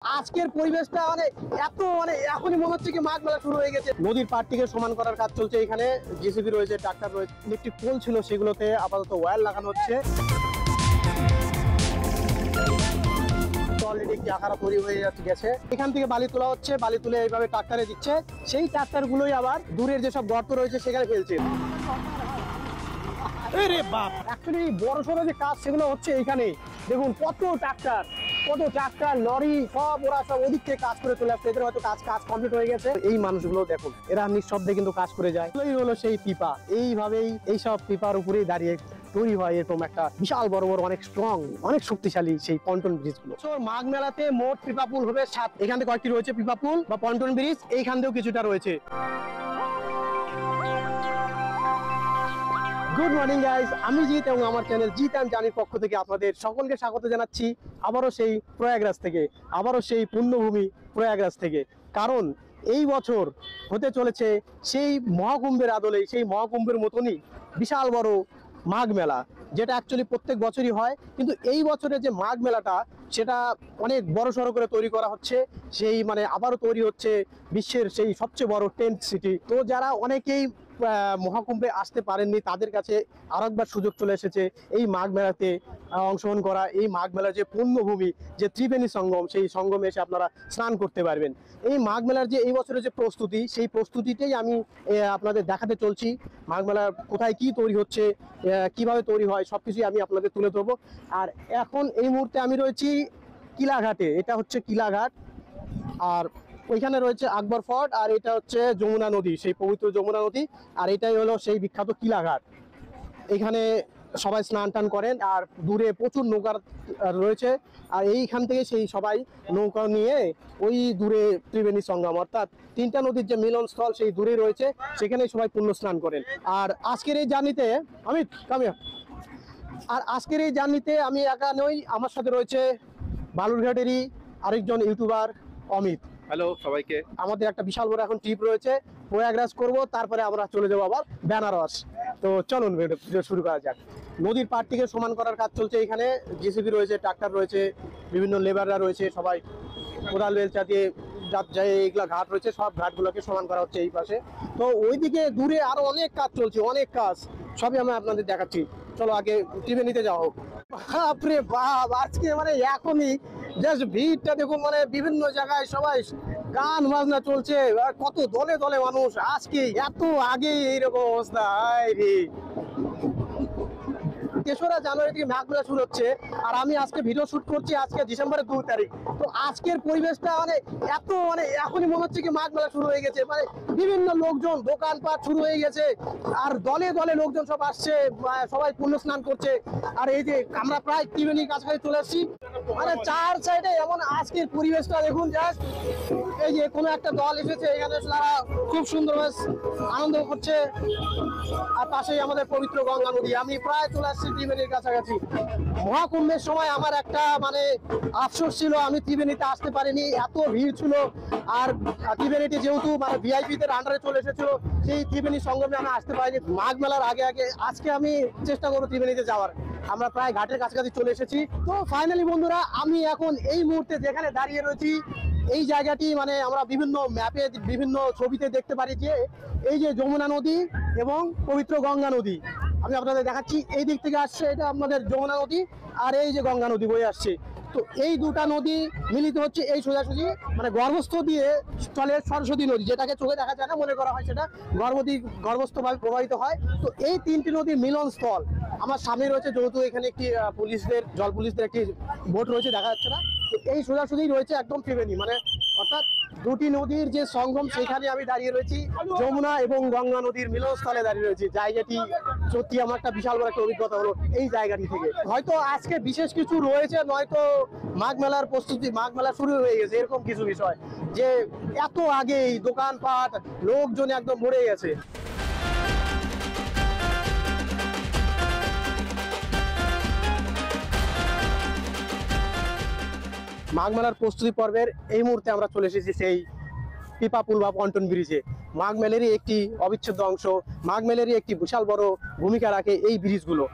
আজকের পরিবেশটা এত এখনই মনে হচ্ছে কি মাঘ মেলা শুরু হয়ে গেছে। নদীর পাড়টিকে সমান করার কাজ চলছে। এখানে জেসিবি রয়েছে, ট্রাক্টর রয়েছে, ইলেকট্রিক পোল ছিল, সেগুলোতে আপাতত ওয়্যার লাগানো হচ্ছে। অলরেডি একটি আকারা তৈরি হয়ে গেছে। এখান থেকে বালি তোলা হচ্ছে, বালি তুলে এইভাবে ট্রাক্টরে দিচ্ছে। সেই ট্রাক্টর গুলোই আবার দূরের যেসব গর্ত রয়েছে সেখানে ফেলছে। অ্যাকচুয়ালি বড় সড়ো যে কাজ সেগুলো হচ্ছে এইখানে। দেখুন কত ট্রাক্টর লরি সব ওরা সব ওদিক থেকে কাজ করে চলে আসছে। এদের হয়তো কাজ কমপ্লিট হয়ে গেছে। এই মানুষগুলো দেখুন, এরা নিঃশব্দে কিন্তু কাজ করে যায়। এই হলো সেই পিপা। এইভাবেই এইসব পিপার উপরেই দাঁড়িয়ে তৈরি হয় এরকম একটা বিশাল বড় বড় অনেক স্ট্রং অনেক শক্তিশালী সেই পন্টন ব্রিজ গুলো। মাঘ মেলাতে মোট পিপা পুল হবে 7। এখানে কয়েকটি রয়েছে পিপা পুল বা পন্টন ব্রিজ, এইখান থেকেও কিছুটা রয়েছে। গুড মর্নিং গাইস, আমি জিৎ এবং আমার চ্যানেল জিৎ এন্ড জানির পক্ষ থেকে আপনাদের সকলকে স্বাগত জানাচ্ছি আবারও সেই প্রয়াগরাজ থেকে, আবারও সেই পুণ্যভূমি প্রয়াগরাজ থেকে। কারণ এই বছর হতে চলেছে সেই মহাকুম্ভের আদলে, সেই মহাকুম্ভের মতনই বিশাল বড় মাঘ মেলা, যেটা অ্যাকচুয়ালি প্রত্যেক বছরই হয়। কিন্তু এই বছরের যে মাঘ মেলাটা সেটা অনেক বড় সড়ো করে তৈরি করা হচ্ছে। সেই আবারও তৈরি হচ্ছে বিশ্বের সেই সবচেয়ে বড় টেন্ট সিটি। তো যারা অনেকেই মহাকুম্ভে আসতে পারেননি তাদের কাছে আরেকবার সুযোগ চলে এসেছে এই মাঘ মেলাতে অংশগ্রহণ করা। এই মাঘ মেলার যে পুণ্যভূমি, যে ত্রিবেণী সঙ্গম, সেই সঙ্গমে এসে আপনারা স্নান করতে পারবেন। এই মাঘ মেলার যে এই বছরের যে প্রস্তুতি, সেই প্রস্তুতিটাই আমি আপনাদের দেখাতে চলছি। মাঘ মেলা কোথায় কি তৈরি হচ্ছে, কিভাবে তৈরি হয়, সবকিছুই আমি আপনাদের তুলে ধরবো। আর এখন এই মুহূর্তে আমি রয়েছি কিলাঘাটে। এটা হচ্ছে কিলাঘাট, আর ওইখানে রয়েছে আকবর ফোর্ট, আর এটা হচ্ছে যমুনা নদী, সেই পবিত্র যমুনা নদী। আর এটাই হলো সেই বিখ্যাত কিলাঘাট। এখানে সবাই স্নান টান করেন, আর দূরে প্রচুর নৌকা রয়েছে। আর এইখান থেকে সেই সবাই নৌকা নিয়ে ওই দূরে ত্রিবেণী সঙ্গম, অর্থাৎ তিনটা নদীর যে মিলনস্থল সেই দূরে রয়েছে, সেখানে সবাই পুণ্য স্নান করেন। আর আজকের এই জার্নিতে আমি একা নই, আমার সাথে রয়েছে বালুরঘাটেরই আরেকজন ইউটিউবার অমিত। হ্যালো সবাইকে। আমাদের একটা বিশাল বড় এখন ট্রিপ রয়েছে, প্রয়াগরাজ করব, তারপরে আমরা চলে যাবো আবার বেনারস। তো চলুন ভিডিও শুরু করা যাক। নদীর পাড়টিকে সমান করার কাজ চলছে। এখানে জেসিবি রয়েছে, ট্রাক্টর রয়েছে, বিভিন্ন লেবাররা রয়েছে, সবাই কোদাল বেলচা দিয়ে যায়। এইগুলা ঘাট রয়েছে, সব ঘাটগুলোকে সমান করা হচ্ছে এই পাশে। তো ওইদিকে দূরে আরো অনেক কাজ চলছে, অনেক কাজ, সবই আমি আপনাদের দেখাচ্ছি। চলো আগে ত্রিবেণীতে যাওয়া হোক। বাপরে বাপ, আজকে এখনই জাস্ট ভিড়টা দেখুন, বিভিন্ন জায়গায় সবাই গান বাজনা চলছে, কত দলে দলে মানুষ। আজকে এত আগে এইরকম অবস্থা। তেসরা জানুয়ারি থেকে মাঘ মেলা শুরু হচ্ছে, আর আমি আজকে ভিডিও শুট করছি আজকে ডিসেম্বরের 2 তারিখ। তো আজকের পরিবেশটা এত এখনই মনে হচ্ছে কি মাঘ মেলা শুরু হয়ে গেছে। বিভিন্ন লোকজন, দোকানপাট শুরু হয়ে গেছে, আর দলে দলে লোকজন সব আসছে, সবাই পুণ্য স্নান করছে। আর এই যে আমরা প্রায় ত্রিবেণীর কাছাকাছি চলে আসছি, চার সাইডে এমন আজকের পরিবেশটা দেখুন। জাস্ট এই যে কোনো একটা দল এসেছে, এখানে তারা খুব সুন্দরভাবে আনন্দ করছে। আর পাশেই আমাদের পবিত্র গঙ্গা নদী। আমি প্রায় চলে আসছি ত্রিবেণীর কাছাকাছি। মহাকুম্ভের সময় আমার একটা আফসোস ছিল, আমি ত্রিবেণীতে আসতে পারিনি, এত ভিড় ছিল। আর ত্রিবেণীতে যেহেতু ভিআইপি দের আন্ডারে চলে এসেছিল, সেই ত্রিবেণী সঙ্গমে আমি আসতে পারিনি। মাঘ মেলার আগে আগে আজকে আমি চেষ্টা করবো ত্রিবেণীতে যাওয়ার। আমরা প্রায় ঘাটের কাছাকাছি চলে এসেছি। তো ফাইনালি বন্ধুরা, আমি এখন এই মুহূর্তে যেখানে দাঁড়িয়ে রয়েছি, এই জায়গাটি আমরা বিভিন্ন ম্যাপে, বিভিন্ন ছবিতে দেখতে পারি যে এই যে যমুনা নদী এবং পবিত্র গঙ্গা নদী। আমি আপনাদের দেখাচ্ছি, এই দিক থেকে আসছে এটা আমাদের যমুনা নদী, আর এই যে গঙ্গা নদী বয়ে আসছে। তো এই দুটা নদী মিলিত হচ্ছে এই সোজাসুজি গর্ভস্থ দিয়ে চলে সরস্বতী নদী, যেটাকে চোখে দেখা যায় না, মনে করা হয় সেটা গর্ভস্থভাবে প্রবাহিত হয়। তো এই তিনটি নদীর মিলনস্থল আমার সামনে রয়েছে, যেহেতু এখানে একটি জল পুলিশদের একটি বোট রয়েছে, দেখা যাচ্ছে না। তো এই সোজাসুজি রয়েছে একদম ত্রিবেণী, অর্থাৎ দুটি নদীর যে সঙ্গম, সেখানে আমি দাঁড়িয়ে রয়েছি। যমুনা এবং গঙ্গা নদীর মিলনস্থলে দাঁড়িয়ে রয়েছি। জায়গাটি সত্যি আমার একটা বিশাল বড় একটা অভিজ্ঞতা হলো এই জায়গাটি থেকে। হয়তো আজকে বিশেষ কিছু রয়েছে, নয়তো মাঘ মেলার প্রস্তুতি, মাঘ মেলা শুরু হয়ে গেছে, এরকম কিছু বিষয় যে এত আগেই দোকানপাট লোকজন একদম ভরে গেছে। মাঘ মেলার প্রস্তুতি পর্বের এই মুহূর্তে আমরা চলে এসেছি সেই পিপা পুল বা পন্টন ব্রিজে। মাঘ মেলারই একটি অবিচ্ছেদ্য অংশ, মাঘ মেলারই একটি বিশাল বড় ভূমিকা রাখে এই ব্রিজগুলো।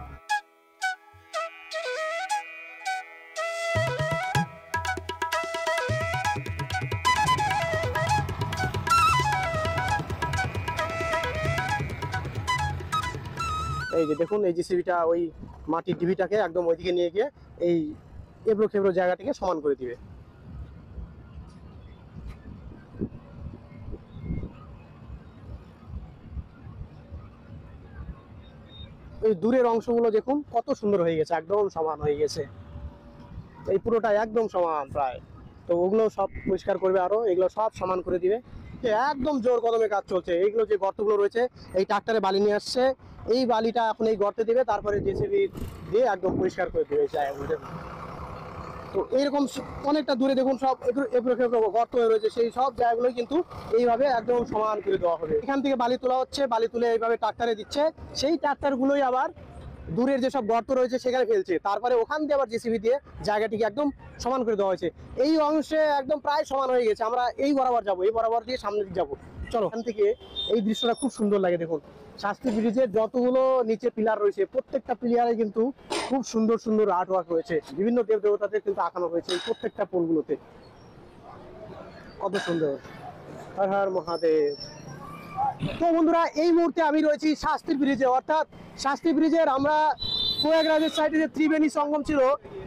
এই যে দেখুন এই জিসিবিটা ওই মাটির ঢিবিটাকে একদম ওইদিকে নিয়ে গিয়ে এই এবড়ো খেবড়ো জায়গাটিকে সমান করে দিবে। এই দূরের অংশগুলো দেখুন কত সুন্দর হয়ে গেছে, একদম সমান হয়ে গেছে, এই পুরোটা একদম সমান প্রায়। তো ওগুলো সব পরিষ্কার করবে, আরো এগুলো সব সমান করে দিবে। একদম জোর কদমে কাজ চলছে। এইগুলো যে গর্তগুলো রয়েছে এই ট্রাক্টরে বালি নিয়ে আসছে, এই বালিটা এখন এই গর্তে দিবে, তারপরে জেসিবি দিয়ে একদম পরিষ্কার করে দিবে এই জায়গাগুলো। তো এইরকম অনেকটা দূরে দেখুন সব গর্ত হয়ে রয়েছে, সেই সব জায়গাগুলো কিন্তু এইভাবে একদম সমান করে দেওয়া হবে। এখান থেকে বালি তোলা হচ্ছে, বালি তুলে এইভাবে ট্রাক্টরে দিচ্ছে, সেই ট্রাক্টরগুলোই আবার দূরের যেসব গর্ত রয়েছে সেখানে ফেলছে, তারপরে ওখান দিয়ে আবার জেসিবি দিয়ে জায়গাটিকে একদম সমান করে দেওয়া হয়েছে। এই অংশে একদম প্রায় সমান হয়ে গেছে। আমরা এই বরাবর যাবো, এই বরাবর দিয়ে সামনের দিকে যাবো। চলো, এখান থেকে এই দৃশ্যটা খুব সুন্দর লাগে। দেখুন শাস্তি ব্রিজের যতগুলো নিচে পিলার রয়েছে প্রত্যেকটা পিলারে কিন্তু খুব সুন্দর সুন্দর আর্ট ওয়ার্ক রয়েছে, বিভিন্ন দেব দেবতাদের কিন্তু আঁকানো হয়েছে এই প্রত্যেকটা পোলগুলোতে। কত সুন্দর, হর হর মহাদেব। তো বন্ধুরা, এই মুহূর্তে আমি রয়েছি শাস্তি ব্রিজে, অর্থাৎ শাস্তি ব্রিজের আমরা প্রয়াগরাজের সাইডে যে ত্রিবেণী সঙ্গম ছিল,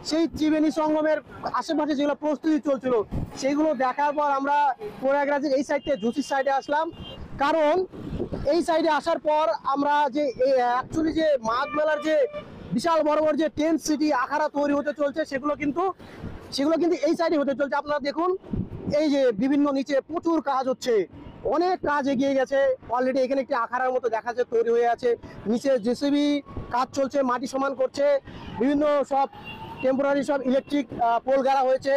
সেই ত্রিবেণী সঙ্গমের আশেপাশে যেগুলো প্রস্তুতি চলছিল সেগুলো দেখার পর আমরা প্রয়াগরাজের এই সাইডে ঝুঁচির সাইডে আসলাম। কারণ এই সাইডে আসার পর আমরা যে অ্যাকচুয়ালি যে মাঘ মেলার যে বিশাল বড় বড় যে টেন্ট সিটি আখাড়া তৈরি হতে চলছে সেগুলো কিন্তু এই সাইডে হতে চলছে। আপনারা দেখুন এই যে বিভিন্ন নিচে প্রচুর কাজ হচ্ছে, অনেক কাজ এগিয়ে গেছে অলরেডি। এখানে একটি আখাড়ার মতো দেখা যাচ্ছে তৈরি হয়ে আছে, নিচে জেসিবি কাজ চলছে, মাটি সমান করছে, বিভিন্ন সব টেম্পোরারি সব ইলেকট্রিক পোল গাড়া হয়েছে,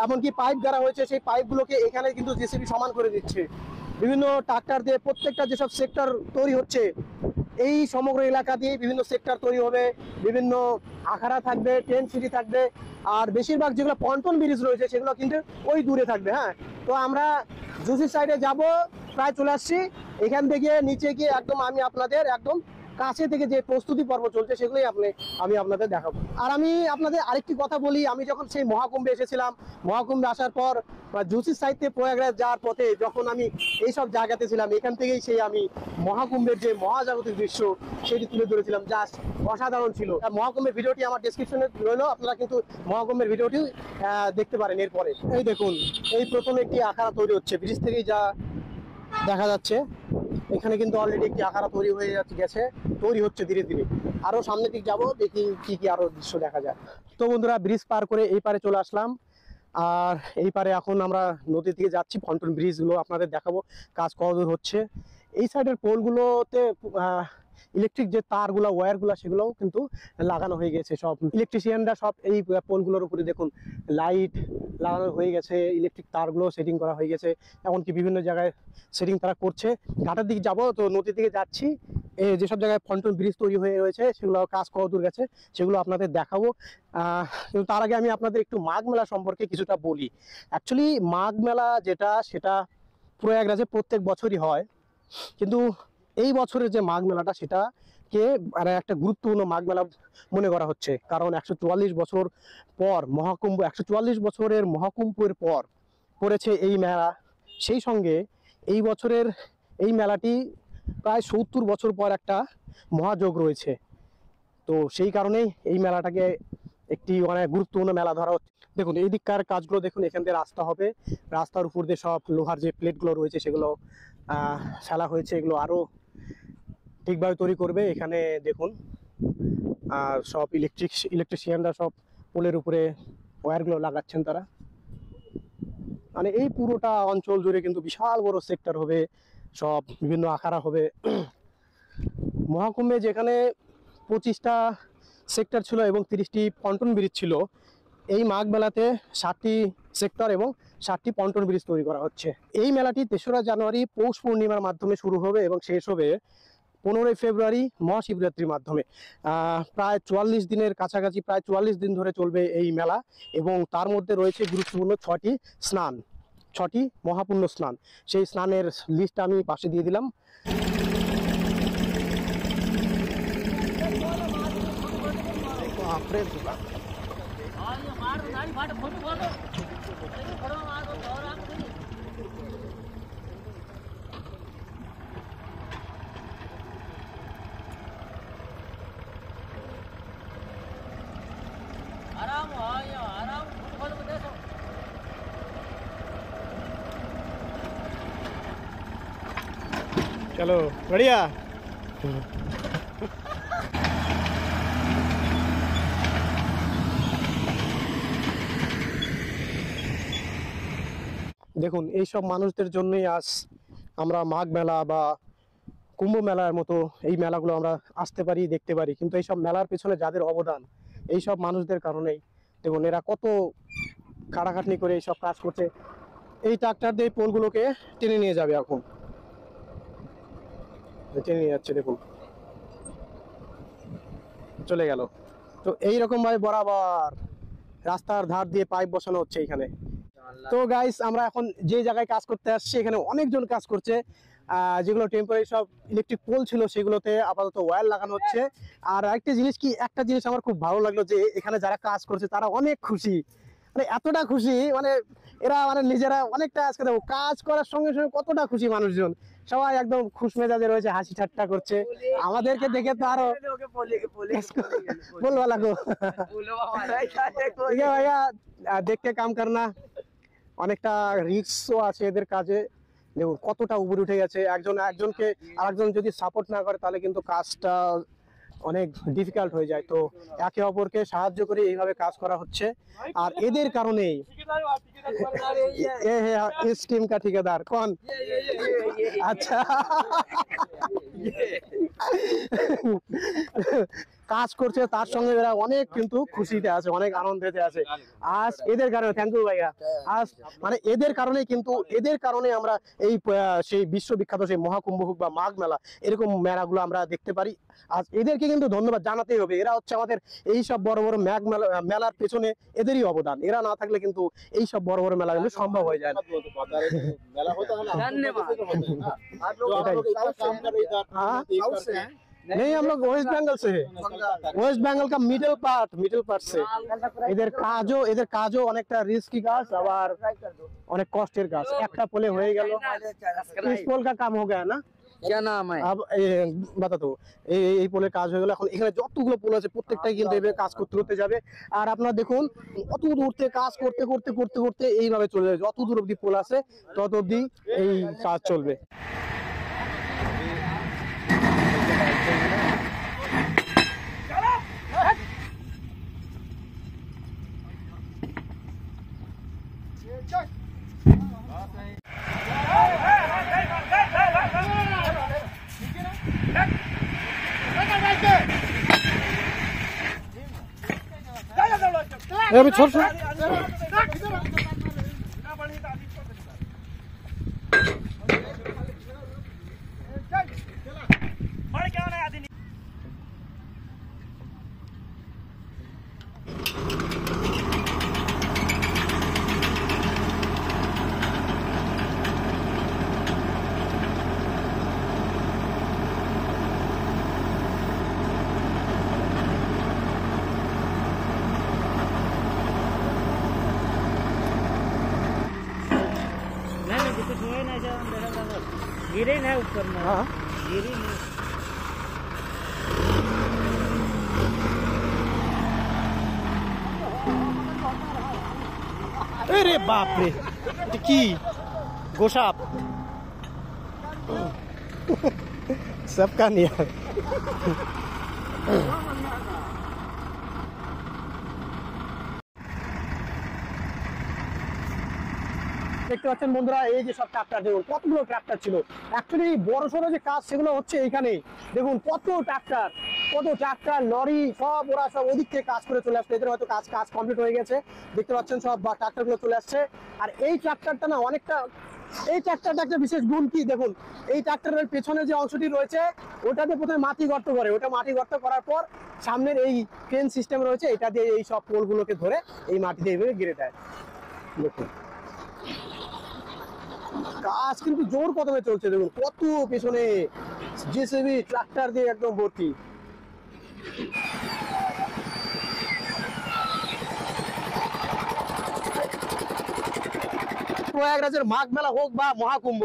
এমনকি পাইপ গাড়া হয়েছে, সেই পাইপগুলোকে এখানে কিন্তু জেসিবি সমান করে দিচ্ছে। বিভিন্ন ট্রাক্টর দিয়ে প্রত্যেকটা যেসব সেক্টর তৈরি হচ্ছে এই সমগ্র এলাকা দিয়ে বিভিন্ন সেক্টর তৈরি হবে, বিভিন্ন আখাড়া থাকবে, টেন্ট সিটি থাকবে, আর বেশিরভাগ যেগুলো পন্টন ব্রিজ রয়েছে সেগুলো কিন্তু ওই দূরে থাকবে। হ্যাঁ, তো আমরা জুসির সাইডে যাব, প্রায় চলে আসছি। এখান থেকে নিচে গিয়ে একদম আমি আপনাদের একদম কাছে থেকে যে প্রস্তুতি পর্ব চলছে সেগুলোই আমি আপনাদের দেখাবো। আর আমি আপনাদের আরেকটি কথা বলি, আমি যখন সেই মহাকুম্ভে এসেছিলাম, মহাকুম্ভে আসার পর জুসির সাইডে প্রয়াগরাজ যাওয়ার পথে যখন আমি এইসব জায়গাতে ছিলাম, এখান থেকেই সেই আমি মহাকুম্ভের যে মহাজাগতিক দৃশ্য সেটি তুলে ধরেছিলাম, জাস্ট অসাধারণ ছিল। মহাকুম্ভের ভিডিওটি আমার ডেসক্রিপশনে রইল, আপনারা কিন্তু মহাকুম্ভের ভিডিওটি দেখতে পারেন। এরপরে এই দেখুন, এই প্রথমে একটি আখাড়া তৈরি হচ্ছে, ব্রিজ থেকেই যা দেখা যাচ্ছে এখানে কিন্তু অলরেডি একটি আখাড়া তৈরি হয়ে গেছে, তৈরি হচ্ছে ধীরে ধীরে। আরো সামনের দিকে যাবো, দেখি কি কি আরো দৃশ্য দেখা যায়। তো বন্ধুরা, ব্রিজ পার করে এই পারে চলে আসলাম, আর এই পারে এখন আমরা নদীর দিকে যাচ্ছি। পন্টন ব্রিজগুলো আপনাদের দেখাবো কাজ কতদূর হচ্ছে। এই সাইডের পোলগুলোতে ইলেকট্রিক যে তারগুলো, ওয়্যারগুলো, সেগুলোও কিন্তু লাগানো হয়ে গেছে। সব ইলেকট্রিশিয়ানরা সব এই পোলগুলোর উপরে দেখুন লাইট লাগানো হয়ে গেছে, ইলেকট্রিক তারগুলো সেটিং করা হয়ে গেছে, এমনকি বিভিন্ন জায়গায় সেটিং তারা করছে। ঘাটের দিকে যাব, তো নদীর দিকে যাচ্ছি। যেসব জায়গায় পন্টন ব্রিজ তৈরি হয়ে রয়েছে সেগুলো কাজ কতদূর গেছে সেগুলো আপনাদের দেখাবো। কিন্তু তার আগে আমি আপনাদের একটু মাঘ মেলা সম্পর্কে কিছুটা বলি। অ্যাকচুয়ালি মাঘ মেলা যেটা, সেটা প্রয়াগরাজে প্রত্যেক বছরই হয়, কিন্তু এই বছরের যে মাঘ মেলাটা সেটাকে একটা গুরুত্বপূর্ণ মাঘ মেলা মনে করা হচ্ছে। কারণ 144 বছর পর মহাকুম্ভ, 144 বছরের মহাকুম্ভের পর পড়েছে এই মেলা। সেই সঙ্গে এই বছরের এই মেলাটি প্রায় 70 বছর পর একটা মহাযোগ রয়েছে। তো সেই কারণেই এই মেলাটাকে একটি অনেক গুরুত্বপূর্ণ মেলা ধরা হচ্ছে। দেখুন এই দিককার কাজগুলো দেখুন, এখান থেকে রাস্তা হবে, রাস্তার উপর দিয়ে সব লোহার যে প্লেটগুলো রয়েছে সেগুলো ফেলা হয়েছে, এগুলো আরো ঠিকভাবে তৈরি করবে। এখানে দেখুন আর সব ইলেকট্রিশিয়ানরা সব পোলের উপরে ওয়্যারগুলো লাগাচ্ছেন তারা। মানে এই পুরোটা অঞ্চল জুড়ে কিন্তু বিশাল বড় সেক্টর হবে, সব বিভিন্ন আখাড়া হবে। মহাকুম্ভে যেখানে 25টা সেক্টর ছিল এবং 30টি পন্টন ব্রিজ ছিল, এই মাঘ মেলাতে 60টি সেক্টর এবং 60টি পন্টন ব্রিজ তৈরি করা হচ্ছে। এই মেলাটি 3রা জানুয়ারি পৌষ পূর্ণিমার মাধ্যমে শুরু হবে এবং শেষ হবে 15ই ফেব্রুয়ারি মহাশিবরাত্রির মাধ্যমে। প্রায় 44 দিনের কাছাকাছি, প্রায় 44 দিন ধরে চলবে এই মেলা, এবং তার মধ্যে রয়েছে গুরুত্বপূর্ণ 6টি স্নান, 6টি মহাপুণ্য স্নান। সেই স্নানের লিস্ট আমি পাশে দিয়ে দিলাম। चलो बढ़िया। দেখুন এইসব মানুষদের জন্যই আজ আমরা মাঘ মেলা বা কুম্ভ মেলার মতো এই মেলাগুলো আমরা আসতে পারি, দেখতে পারি। কিন্তু এইসব মেলার পেছনে যাদের অবদান, এইসব মানুষদের কারণেই। দেখুন এরা কত খাটাখাটনি করে এইসব কাজ করছে। এই ট্রাক্টর দিয়ে পোলগুলোকে টেনে নিয়ে যাবে, এখন টেনে নিয়ে যাচ্ছে, দেখুন চলে গেল। তো এইরকম ভাবে বরাবর রাস্তার ধার দিয়ে পাইপ বসানো হচ্ছে এখানে। তো গাইস আমরা এখন যে জায়গায় কাজ করতে আসছি এখানে অনেকজন কাজ করছে। যেগুলো টেম্পোরারি সব ইলেকট্রিক পোল ছিল সেগুলোতে আপাতত ওয়্যার লাগানো হচ্ছে। আর একটা জিনিস আমার খুব ভালো লাগলো যে এখানে যারা কাজ করছে তারা অনেক খুশি, মানে এতটা খুশি, মানে এরা মানে নিজেরা অনেকটা আজকে দেখো কাজ করার সঙ্গে সঙ্গে কতটা খুশি মানুষজন, সবাই একদম খুশ মেজাজে রয়েছে, হাসি ঠাট্টা করছে। আমাদেরকে দেখে তো আরো বলবা লাগো ভাইয়া দেখতে কাম করনা, অনেকটা রিস্কও আছে এদের কাজে। দেখুন কতটা উপরে উঠে গেছে, একজনকে আরেকজন যদি সাপোর্ট না করে তাহলে কিন্তু কাজটা অনেক ডিফিকাল্ট হয়ে যায়। তো একে অপরকে সাহায্য করে এইভাবে কাজ করা হচ্ছে। আর এদের কারণেই इस टीम का ठेकेदार कौन? अच्छा কাজ করছে তার সঙ্গে এরা অনেক কিন্তু খুশিতে আছে, অনেক আনন্দেতে আছে। আজ এদের কারণে থ্যাংক ইউ ভাইয়া, আজ মানে এদের কারণে কিন্তু এদের কারণে আমরা এই সেই বিশ্ববিখ্যাত সেই মহাকুম্ভ হোক বা মাঘ মেলা এরকম মেলাগুলো আমরা দেখতে পারি। আজ এদেরকে কিন্তু ধন্যবাদ জানাতেই হবে। এরা হচ্ছে আমাদের এই সব বড় বড় মেলার পেছনে এদেরই অবদান। এরা না থাকলে কিন্তু এই সব বড় বড় মেলা কিন্তু সম্ভব হয়ে যায় না। नहीं, हम लोग वेस्ट बंगाल से है। वेस्ट बंगाल का मिडिल पार्ट से। इधर काजो অনেকটা রিস্কি কাজ, আবার অনেক কষ্টের কাজ। একটা পোলে হয়ে গেল, इस पोल का काम हो गया ना? क्या नाम है? अब बता दो এই পোলের কাজ হয়ে গেল। এখন এখানে যতগুলো পোল আছে প্রত্যেকটাই কিন্তু এইভাবে কাজ করতে যাবে। আর আপনারা দেখুন অত দূর থেকে কাজ করতে করতে করতে করতে এইভাবে চলে যাবে, যত দূর অবধি পোল আছে তত অবধি এই কাজ চলবে। अभी छोड़ गिरे ना ऊपर में। हाँ गिरी नहीं। अरे बाप रे की गोशाप सबका नहीं है। দেখতে পাচ্ছেন বন্ধুরা এই যে সব ট্রাক্টর, দেখুন কতগুলো ট্রাক্টর ছিল। অ্যাকচুয়ালি বড় সড়ো যে কাজ সেগুলো হচ্ছে এইখানে। দেখুন কত ট্রাক্টর লরি সব ওরা সব ওদিক থেকে কাজ করে চলে আসছে। এদের হয়তো কাজ কমপ্লিট হয়ে গেছে, দেখতে পাচ্ছেন সব ট্রাক্টর গুলো চলে আসছে। আর এই ট্রাক্টরটা না অনেকটা, এই ট্রাক্টরটা একটা বিশেষ গুণ কি দেখুন, এই ট্রাক্টরের পেছনে যে অংশটি রয়েছে ওটাতে প্রথমে মাটি গর্ত করে, ওটা মাটি গর্ত করার পর সামনের এই ক্রেন সিস্টেম রয়েছে, এটা দিয়ে এই সব পোলগুলোকে ধরে এই মাটিতে এইভাবে গেড়ে দেয়। দেখুন কাজ কিন্তু জোর কদমে চলছে। দেখুন কত পেছনে জেসিবি ট্রাক্টর দিয়ে একদম ভর্তি। প্রয়াগরাজের মাঘ মেলা হোক বা মহাকুম্ভ,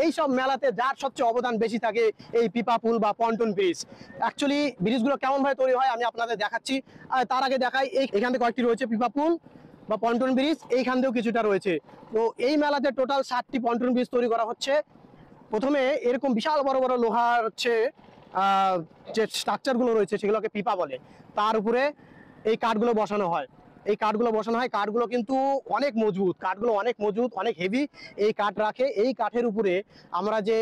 এই সব মেলাতে যার সবচেয়ে অবদান বেশি থাকে এই পিপা পুল বা পন্টন ব্রিজ। অ্যাকচুয়ালি ব্রিজগুলো কেমন ভাবে তৈরি হয় আমি আপনাদের দেখাচ্ছি। তার আগে দেখাই এখান থেকে কয়েকটি রয়েছে পিপা পুল বা পন্টন ব্রিজ, এইখান থেকেও কিছুটা রয়েছে। তো এই মেলাতে টোটাল 7টি পন্টন ব্রিজ তৈরি করা হচ্ছে। প্রথমে এরকম বিশাল বড় বড় লোহার হচ্ছে যে স্ট্রাকচারগুলো রয়েছে সেগুলোকে পিপা বলে, তার উপরে এই কাঠগুলো বসানো হয়। এই কাঠগুলো বসানো হয়, কাঠগুলো কিন্তু অনেক মজবুত, কাঠগুলো অনেক মজবুত, অনেক হেভি। এই কাঠ রাখে, এই কাঠের উপরে আমরা যে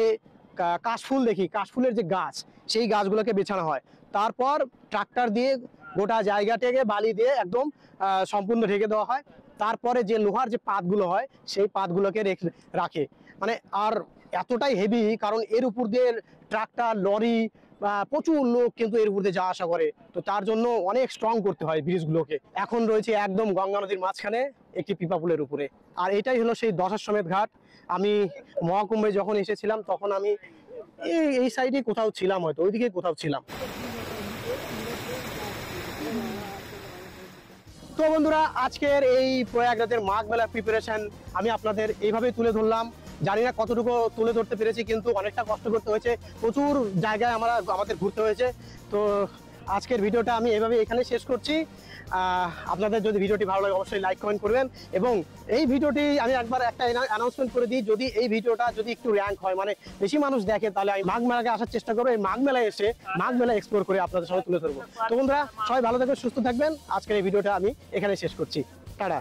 কাশফুল দেখি, কাশফুলের যে গাছ, সেই গাছগুলোকে বেছানো হয়। তারপর ট্রাক্টর দিয়ে গোটা জায়গাটাকে বালি দিয়ে একদম সম্পূর্ণ ঢেকে দেওয়া হয়। তারপরে যে লোহার যে পাতগুলো হয় সেই পাতগুলোকে রাখে। মানে আর এতটাই হেভি, কারণ এর উপর দিয়ে ট্রাক্টর, লরি বা প্রচুর লোক কিন্তু এর উপর দিয়ে যাওয়া আসা করে, তো তার জন্য অনেক স্ট্রং করতে হয় ব্রিজগুলোকে। এখন রয়েছে একদম গঙ্গা নদীর মাঝখানে একটি পিপা পুলের উপরে, আর এটাই হলো সেই দশাশ্বমেধ ঘাট। আমি মহাকুম্ভে যখন এসেছিলাম তখন আমি এই সাইডে কোথাও ছিলাম, হয়তো ওইদিকে কোথাও ছিলাম। তো বন্ধুরা, আজকের এই প্রয়াগরাজের মাঘ মেলার প্রিপারেশন আমি আপনাদের এইভাবেই তুলে ধরলাম। জানি না কতটুকু তুলে ধরতে পেরেছি, কিন্তু অনেকটা কষ্ট করতে হয়েছে, প্রচুর জায়গায় আমাদের ঘুরতে হয়েছে। তো আজকের ভিডিওটা আমি এইভাবে এখানে শেষ করছি। আপনাদের যদি ভিডিওটি ভালো লাগে অবশ্যই লাইক কমেন্ট করবেন, এবং এই ভিডিওটি আমি একবার একটা অ্যানাউন্সমেন্ট করে দিই, যদি এই ভিডিওটা যদি একটু র্যাঙ্ক হয়, মানে বেশি মানুষ দেখে, তাহলে আমি মাঘ মেলাকে আসার চেষ্টা করবো, এই মাঘ মেলায় এসে মাঘ মেলা এক্সপ্লোর করে আপনাদের সঙ্গে তুলে ধরবো। তো বন্ধুরা, সবাই ভালো থাকবেন, সুস্থ থাকবেন। আজকের এই ভিডিওটা আমি এখানে শেষ করছি। টাটা।